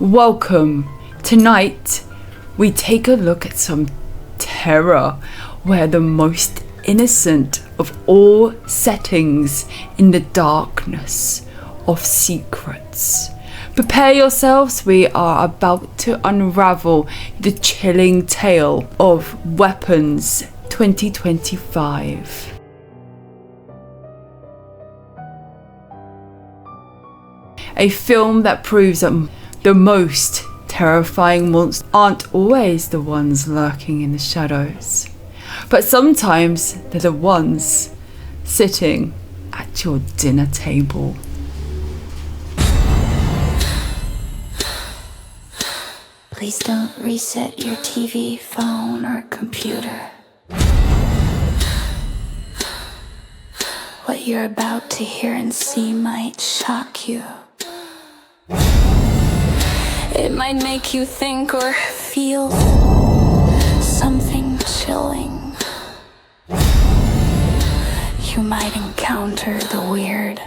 Welcome. Tonight, we take a look at some terror where the most innocent of all settings in the darkness of secrets. Prepare yourselves, we are about to unravel the chilling tale of Weapons 2025. A film that proves that the most terrifying monsters aren't always the ones lurking in the shadows, but sometimes they're the ones sitting at your dinner table. Please don't reset your TV, phone, or computer. What you're about to hear and see might shock you. It might make you think or feel something chilling. You might encounter the weird,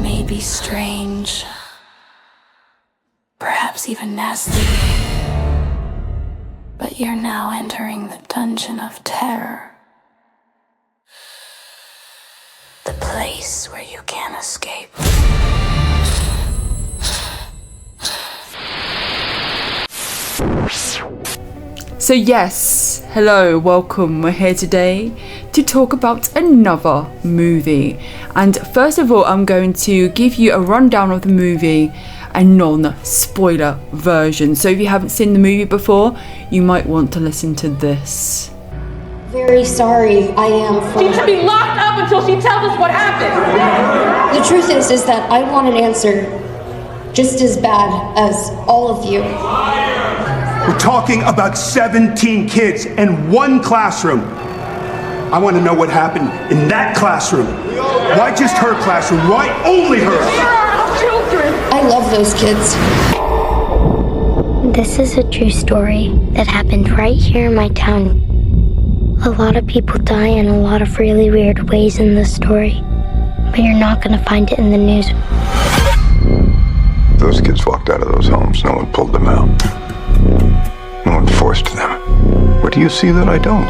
maybe strange, perhaps even nasty. But you're now entering the dungeon of terror. The place where you can't escape. So yes, hello, welcome. We're here today to talk about another movie. And first of all, I'm going to give you a rundown of the movie, a non-spoiler version. So if you haven't seen the movie before, you might want to listen to this. Very sorry, I am. She should be locked up until she tells us what happened. The truth is that I want an answer just as bad as all of you. We're talking about 17 kids in one classroom. I want to know what happened in that classroom. Why just her classroom? Why only her? They're our children. I love those kids. This is a true story that happened right here in my town. A lot of people die in a lot of really weird ways in this story, but you're not going to find it in the news. Those kids walked out of those homes. No one pulled them out. No one forced them. What do you see that I don't?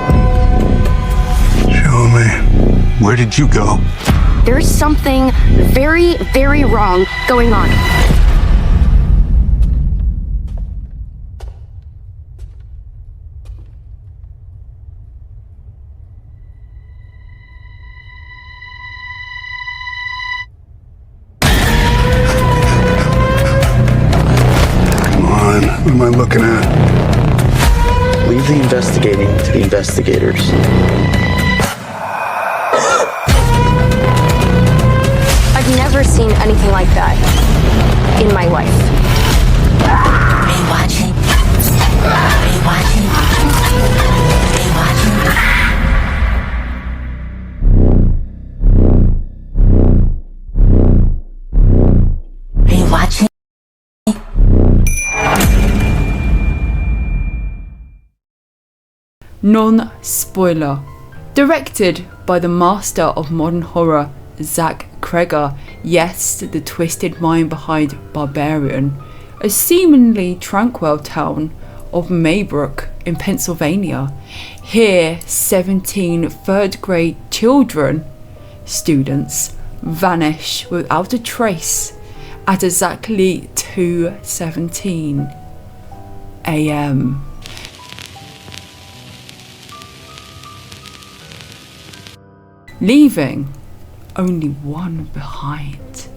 Show me. Where did you go? There's something very, very wrong going on. What am I looking at? Leave the investigating to the investigators. I've never seen anything like that in my life. Rewatching. Rewatching. Rewatching. Rewatching. Non-spoiler. Directed by the master of modern horror, Zach Cregger. Yes, the twisted mind behind Barbarian. A seemingly tranquil town of Maybrook in Pennsylvania. Here, 17 third grade students, vanish without a trace at exactly 2:17 a.m. leaving only one behind.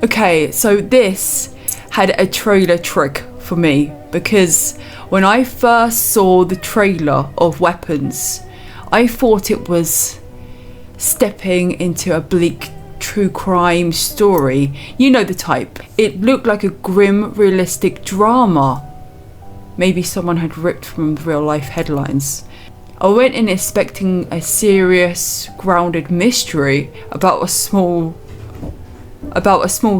Okay, so this had a trailer trick for me, because when I first saw the trailer of Weapons, I thought it was stepping into a bleak true crime story. You know the type. It looked like a grim, realistic drama. Maybe someone had ripped from real life headlines. I went in expecting a serious, grounded mystery about a small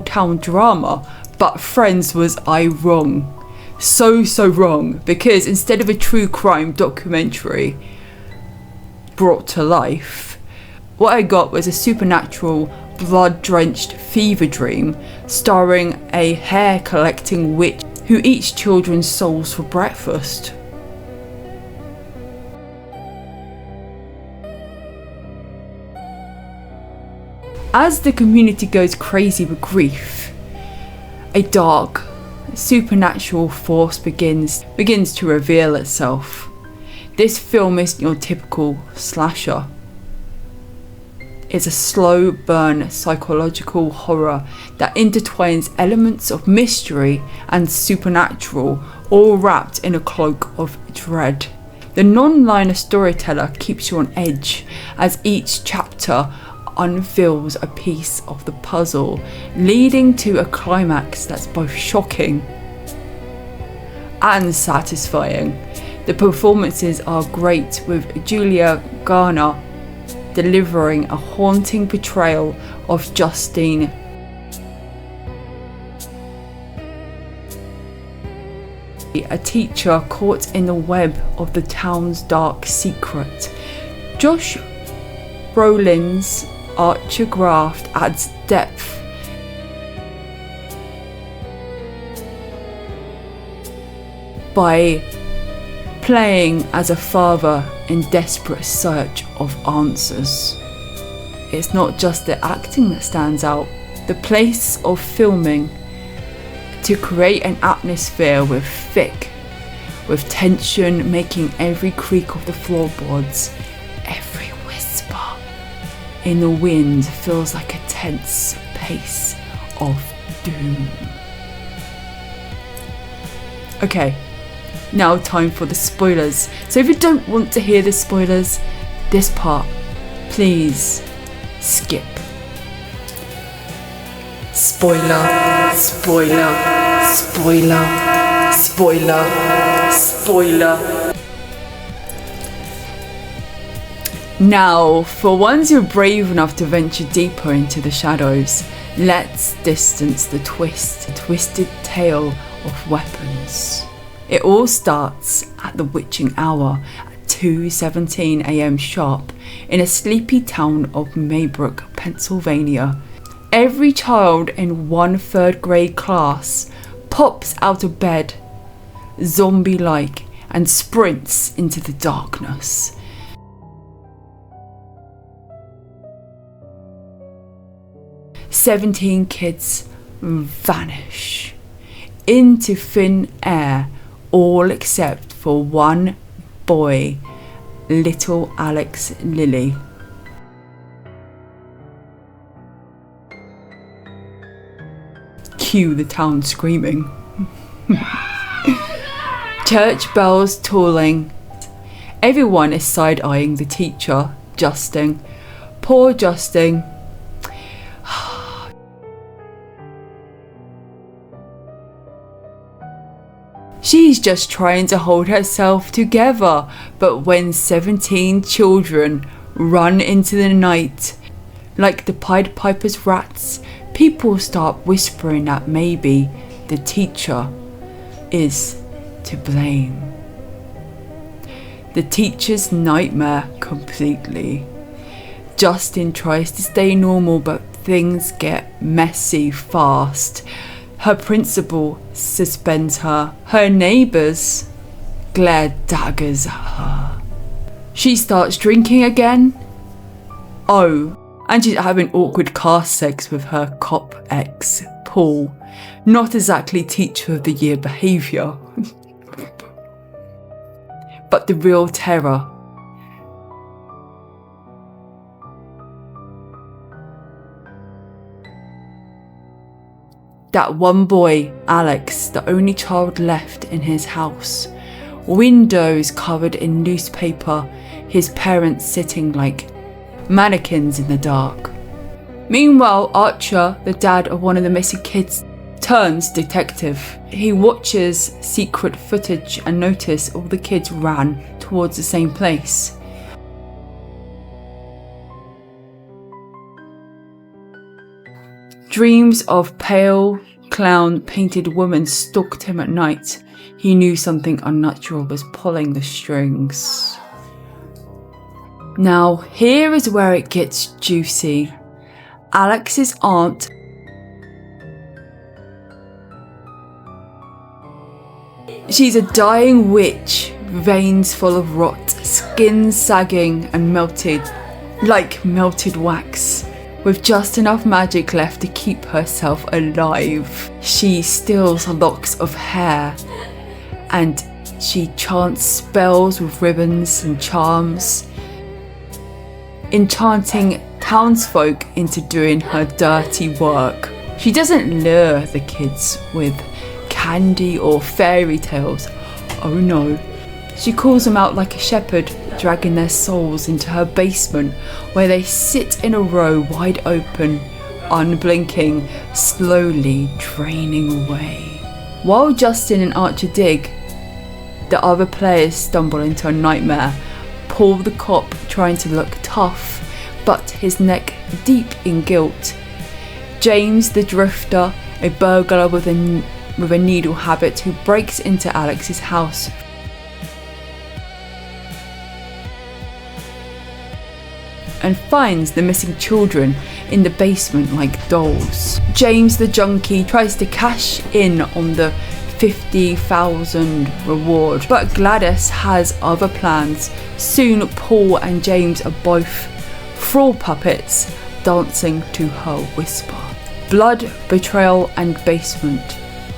town drama, but friends, was I wrong. So wrong, because instead of a true crime documentary brought to life, What I got was a supernatural, blood-drenched fever dream starring a hair-collecting witch who eats children's souls for breakfast. As the community goes crazy with grief, a dark, supernatural force begins to reveal itself. This film isn't your typical slasher. It's a slow burn psychological horror that intertwines elements of mystery and supernatural, all wrapped in a cloak of dread. The non-linear storyteller keeps you on edge as each chapter unveils a piece of the puzzle, leading to a climax that's both shocking and satisfying. The performances are great, with Julia Garner delivering a haunting portrayal of Justine, a teacher caught in the web of the town's dark secret. Josh Brolin's Archer Graft adds depth by playing as a father in desperate search of answers. It's not just the acting that stands out. The place of filming to create an atmosphere with tension, making every creak of the floorboards, every whisper in the wind feels like a tense pace of doom. Okay, now time for the spoilers. So if you don't want to hear the spoilers, this part, please skip. Spoiler, spoiler, spoiler, spoiler, spoiler. Now, for ones who are brave enough to venture deeper into the shadows, let's distance the twisted tale of weapons. It all starts at the witching hour at 2:17 a.m. sharp in a sleepy town of Maybrook, Pennsylvania. Every child in one third grade class pops out of bed, zombie-like, and sprints into the darkness. "17 kids vanish into thin air, all except for one boy, little Alex Lilly. Cue the town screaming. Church bells tolling. Everyone is side-eyeing the teacher, Justin. Poor Justin. She's just trying to hold herself together, but when 17 children run into the night, like the Pied Piper's rats, people start whispering that maybe the teacher is to blame. The teacher's nightmare completely. Justin tries to stay normal, but things get messy fast. Her principal suspends her. Her neighbours glare daggers at her. She starts drinking again. Oh, and she's having awkward car sex with her cop ex, Paul. Not exactly teacher of the year behaviour. But the real terror. That one boy, Alex, the only child left in his house. Windows covered in newspaper, his parents sitting like mannequins in the dark. Meanwhile, Archer, the dad of one of the missing kids, turns detective. He watches secret footage and notices all the kids ran towards the same place. Dreams of pale, clown-painted women stalked him at night. He knew something unnatural was pulling the strings. Now, here is where it gets juicy. Alex's aunt she's a dying witch, veins full of rot, skin sagging and melted like melted wax. With just enough magic left to keep herself alive, she steals locks of hair and she chants spells with ribbons and charms, enchanting townsfolk into doing her dirty work. She doesn't lure the kids with candy or fairy tales. Oh no. She calls them out like a shepherd, dragging their souls into her basement where they sit in a row wide open, unblinking, slowly draining away. While Justin and Archer dig, the other players stumble into a nightmare. Paul the cop trying to look tough, but his neck deep in guilt. James the drifter, a burglar with a needle habit who breaks into Alex's house. And finds the missing children in the basement like dolls. James the junkie tries to cash in on the 50,000 reward, but Gladys has other plans. Soon Paul and James are both thrall puppets dancing to her whisper. Blood, betrayal and basement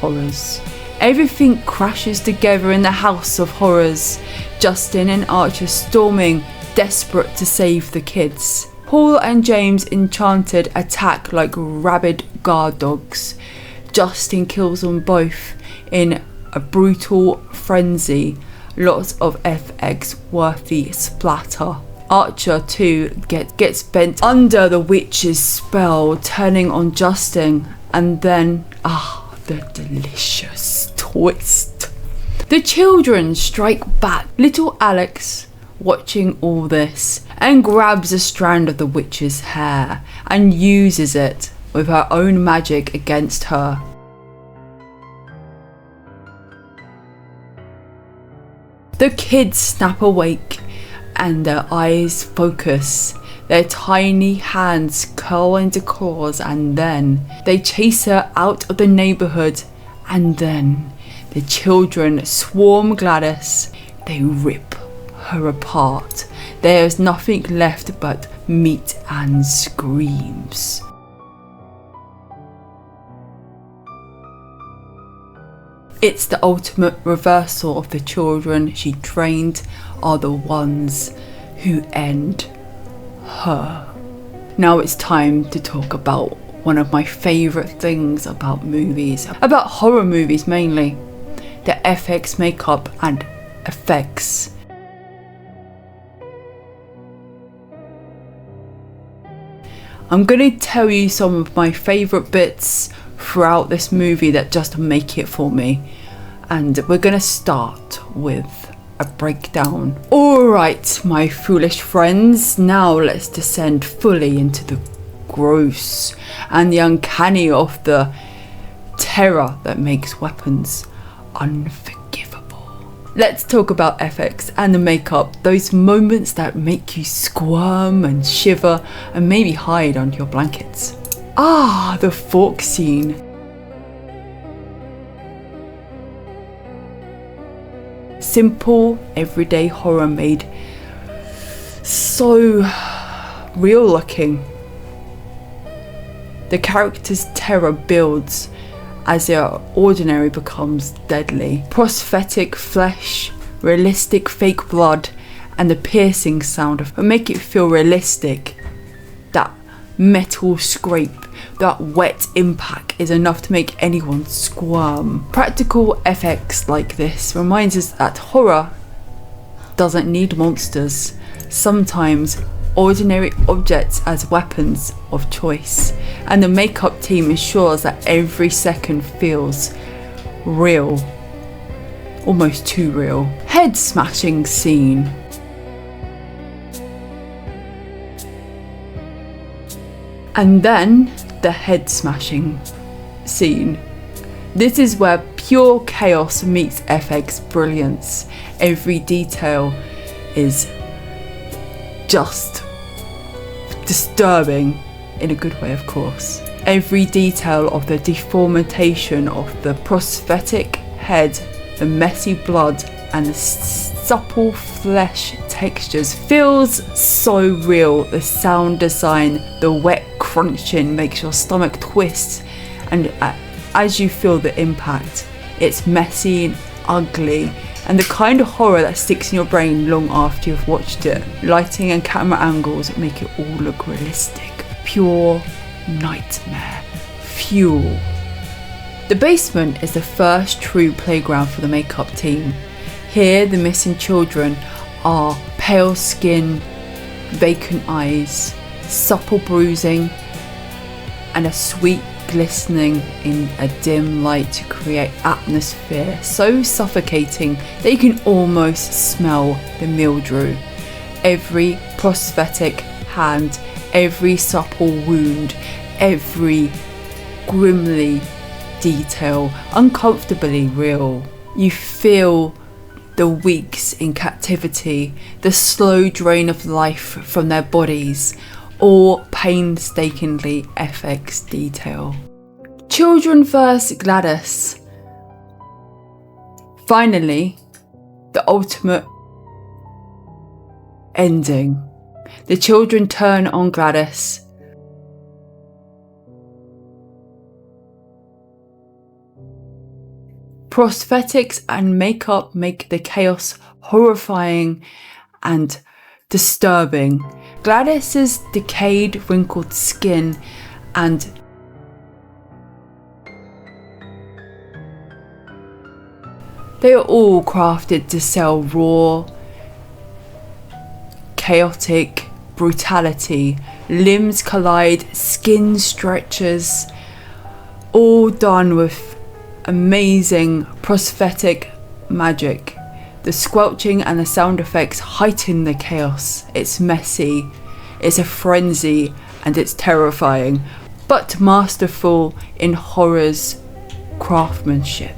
horrors. Everything crashes together in the house of horrors. Justin and Archer storming, desperate to save the kids. Paul and James enchanted attack like rabid guard dogs. Justin kills them both in a brutal frenzy. Lots of FX worthy splatter. Archer too gets bent under the witch's spell, turning on Justin, and then the delicious twist. The children strike back. Little Alex, watching all this, and grabs a strand of the witch's hair and uses it with her own magic against her. The kids snap awake and their eyes focus. Their tiny hands curl into claws, and then they chase her out of the neighborhood, and then the children swarm Gladys. They rip her apart. There is nothing left but meat and screams. It's the ultimate reversal of the children she trained are the ones who end her. Now it's time to talk about one of my favourite things about movies, about horror movies mainly, the FX makeup and effects. I'm going to tell you some of my favourite bits throughout this movie that just make it for me, and we're going to start with a breakdown. Alright, my foolish friends, now let's descend fully into the gross and the uncanny of the terror that makes weapons unforgivable. Let's talk about FX and the makeup, those moments that make you squirm and shiver and maybe hide under your blankets. The fork scene. Simple, everyday horror made so real looking. The character's terror builds as their ordinary becomes deadly. Prosthetic flesh, realistic fake blood, and the piercing sound of make it feel realistic. That metal scrape, that wet impact is enough to make anyone squirm. Practical FX like this reminds us that horror doesn't need monsters. Sometimes ordinary objects as weapons of choice, and the makeup team ensures that every second feels real, almost too real. Head smashing scene. And then the head smashing scene. This is where pure chaos meets FX brilliance. Every detail is just disturbing, in a good way of course. Every detail of the deformation of the prosthetic head, the messy blood and the supple flesh textures feels so real. The sound design, the wet crunching makes your stomach twist, and as you feel the impact, it's messy and ugly, and the kind of horror that sticks in your brain long after you've watched it. Lighting and camera angles make it all look realistic. Pure nightmare fuel. The basement is the first true playground for the makeup team. Here the missing children are pale skin, vacant eyes, supple bruising, and a sweet glistening in a dim light to create atmosphere so suffocating that you can almost smell the mildew. Every prosthetic hand, every supple wound, every grimly detail, uncomfortably real. You feel the weeks in captivity, the slow drain of life from their bodies, all painstakingly FX detail. Children vs. Gladys. Finally, the ultimate ending. The children turn on Gladys. Prosthetics and makeup make the chaos horrifying and disturbing. Gladys's decayed, wrinkled skin and they are all crafted to sell raw, chaotic brutality. Limbs collide, skin stretches, all done with amazing prosthetic magic. The squelching and the sound effects heighten the chaos. It's messy, it's a frenzy, and it's terrifying, but masterful in horror's craftsmanship.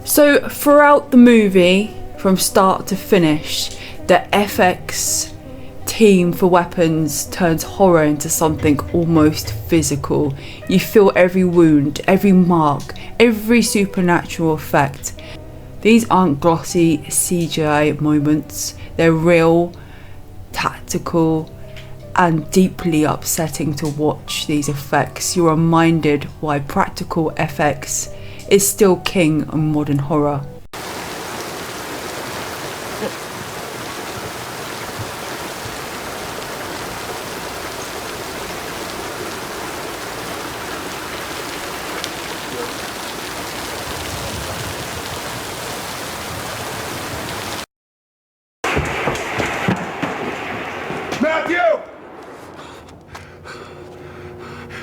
So throughout the movie, from start to finish, the FX team for weapons turns horror into something almost physical. You feel every wound, every mark, every supernatural effect. These aren't glossy CGI moments, they're real, tactical, and deeply upsetting to watch these effects. You're reminded why practical FX is still king in modern horror.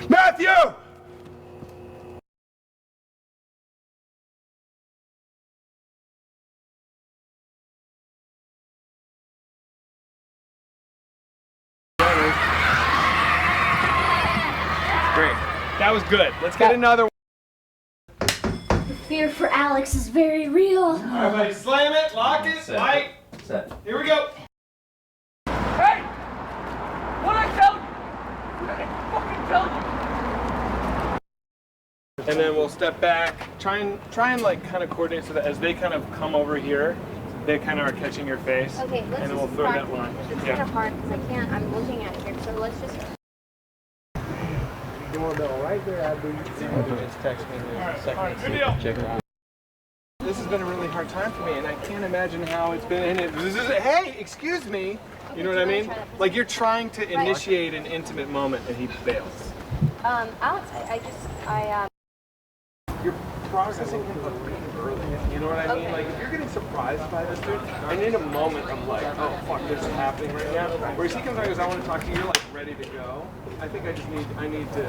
Matthew! Great. That was good. Let's get another one. The fear for Alex is very real. Everybody slam it, lock it, light. Set. Here we go. Hey! What'd I tell you? I fucking tell you. And then we'll step back. Try and like kind of coordinate so that as they kind of come over here, they kind of are catching your face. Okay, let's and then we'll just throw park that line. because it's kind of hard because I can't. I'm looking at it here, so let's just. Doorbell right there, Abby. Just text me in a second. All right, good deal. Check it out. This has been a really hard time for me, and I can't imagine how it's been. And hey, excuse me. You know what I mean? Like you're trying to initiate an intimate moment, and he fails. Alex, I You're processing him really early. You know what I mean? Like if you're getting surprised by this dude, and in a moment I'm like, oh fuck, this is happening right now. Whereas he comes out and goes, I want to talk to you. You're like ready to go. I think I need to.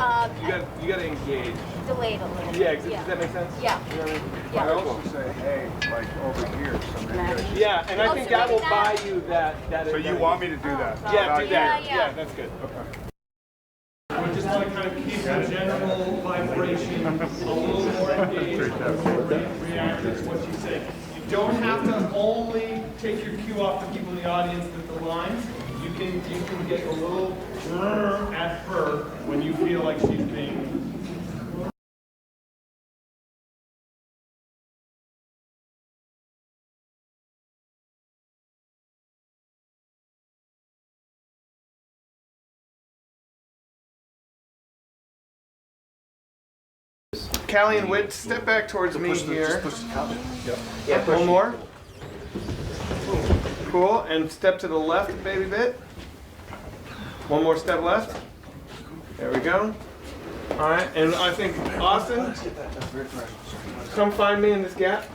You gotta engage. delayed a little. Yeah, does that make sense? Yeah. You know what I mean? Yeah. I also say, hey, like over here, somebody. Yeah, and I think that will buy you that. So you want me to do that? Yeah, do that. Yeah. That's good. Okay. We just want to kind of keep the general vibration a little more engaged before we react to what you say. You don't have to only take your cue off the people in the audience with the lines. You can get a little at her when you feel like she's being. Callie and Whit, step back towards me here. Yeah, one more. Cool, and step to the left a baby bit. One more step left. There we go. All right, and I think Austin, come find me in this gap.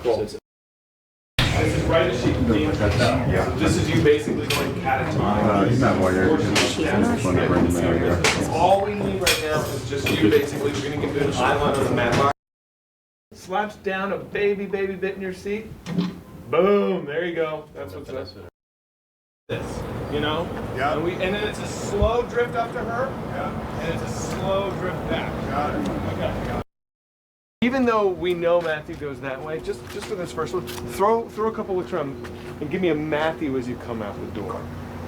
Cool. This is right as she can be. Yeah. This is you basically going catatonic. He's not warrior. All we need right now is just you basically. We're going to get an eyeline on the mat. Slaps down a baby bit in your seat. Boom, there you go. That's what's up. This, you know? Yeah. And then it's a slow drift up to her. Yeah. And it's a slow drift back. Got it. Okay. Even though we know Matthew goes that way, just for this first one, throw a couple of trim and give me a Matthew as you come out the door.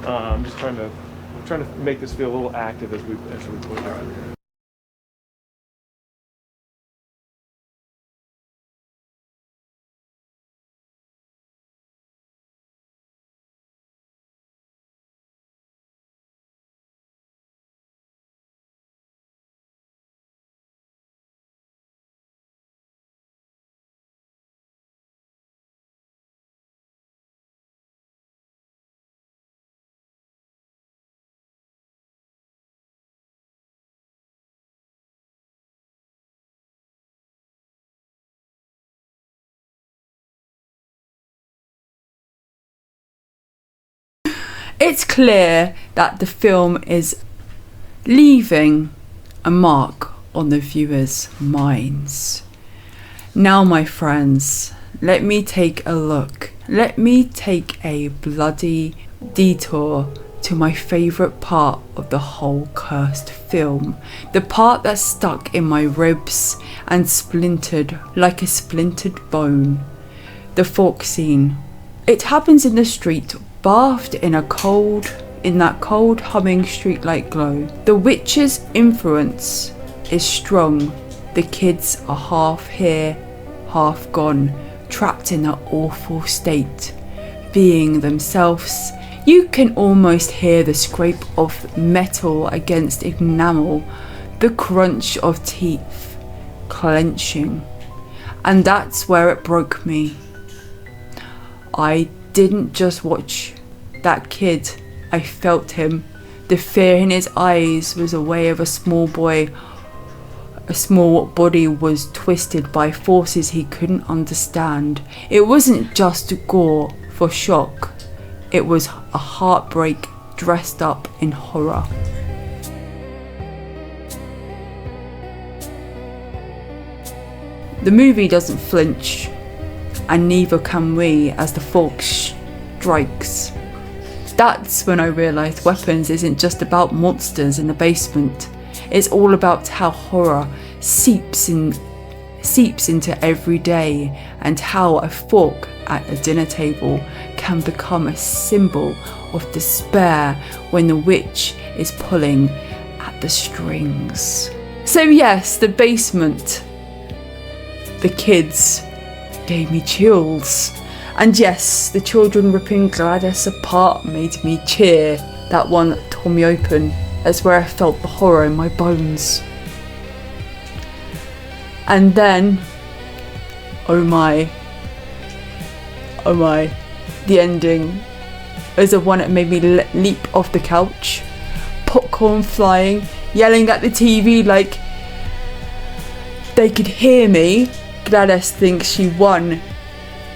I'm just trying to make this feel a little active as we put it out. It's clear that the film is leaving a mark on the viewers' minds. Now, my friends, let me take a look. Let me take a bloody detour to my favourite part of the whole cursed film. The part that stuck in my ribs and splintered like a splintered bone. The fork scene. It happens in the street, bathed in that cold humming streetlight glow. The witch's influence is strong. The kids are half here, half gone, trapped in that awful state, being themselves. You can almost hear the scrape of metal against enamel, the crunch of teeth clenching. And that's where it broke me. I didn't just watch that kid, I felt him. The fear in his eyes was a way of a small boy. A small body was twisted by forces he couldn't understand. It wasn't just gore for shock. It was a heartbreak dressed up in horror. The movie doesn't flinch, and neither can we as the fork strikes. That's when I realised Weapons isn't just about monsters in the basement. It's all about how horror seeps into every day, and how a fork at a dinner table can become a symbol of despair when the witch is pulling at the strings. So yes, the basement, the kids gave me chills. And yes, the children ripping Gladys apart made me cheer. That one tore me open. That's where I felt the horror in my bones. And then, oh my, the ending is the one that made me leap off the couch, popcorn flying, yelling at the TV like they could hear me. Gladys thinks she won.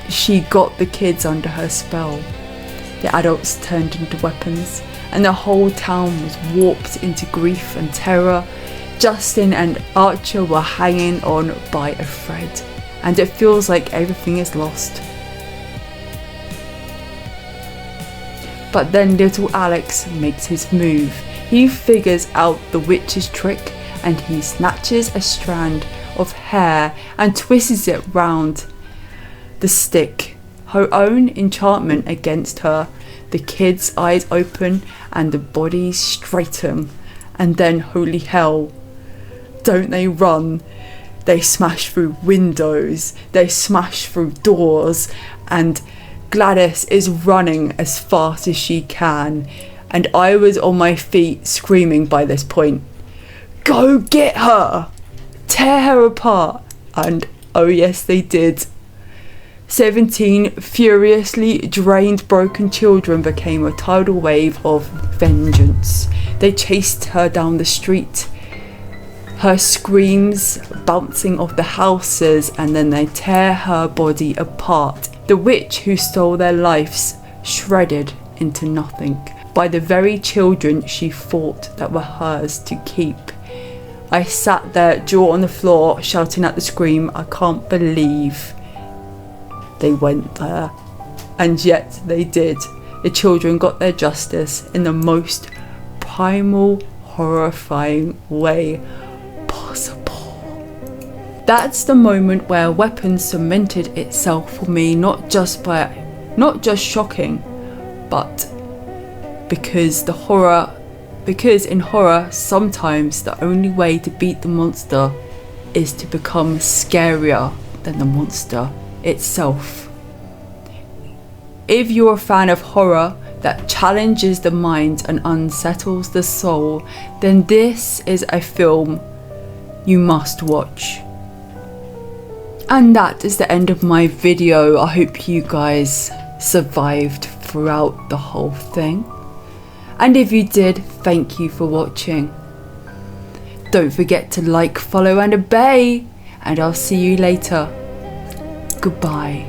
She got the kids under her spell. The adults turned into weapons, and the whole town was warped into grief and terror. Justin and Archer were hanging on by a thread, and it feels like everything is lost. But then little Alex makes his move. He figures out the witch's trick, and he snatches a strand of hair and twists it round the stick her own enchantment against her. The kids' eyes open and the bodies straighten. And then, holy hell, don't they run? They smash through windows, they smash through doors, and Gladys is running as fast as she can. And I was on my feet screaming by this point, "Go get her! Tear her apart!" And oh yes, they did. 17 furiously drained, broken children became a tidal wave of vengeance. They chased her down the street, her screams bouncing off the houses, and then they tear her body apart. The witch who stole their lives shredded into nothing by the very children she fought that were hers to keep. I sat there, jaw on the floor, shouting at the scream, I can't believe they went there. And yet they did. The children got their justice in the most primal, horrifying way possible. That's the moment where Weapons cemented itself for me, not just shocking, but because in horror, sometimes the only way to beat the monster is to become scarier than the monster itself. If you're a fan of horror that challenges the mind and unsettles the soul, then this is a film you must watch. And that is the end of my video. I hope you guys survived throughout the whole thing. And if you did, thank you for watching. Don't forget to like, follow and obey. And I'll see you later. Goodbye.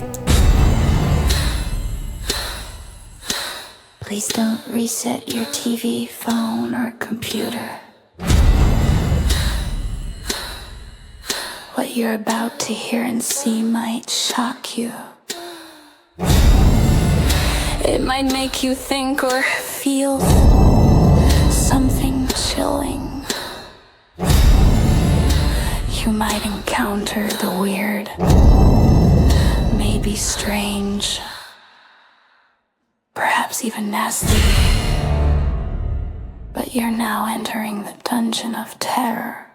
Please don't reset your TV, phone, or computer. What you're about to hear and see might shock you. It might make you think or feel something chilling. You might encounter the weird, maybe strange, perhaps even nasty. But you're now entering the dungeon of terror.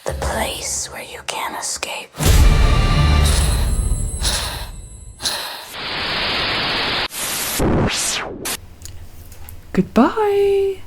The place where you can't escape. Goodbye.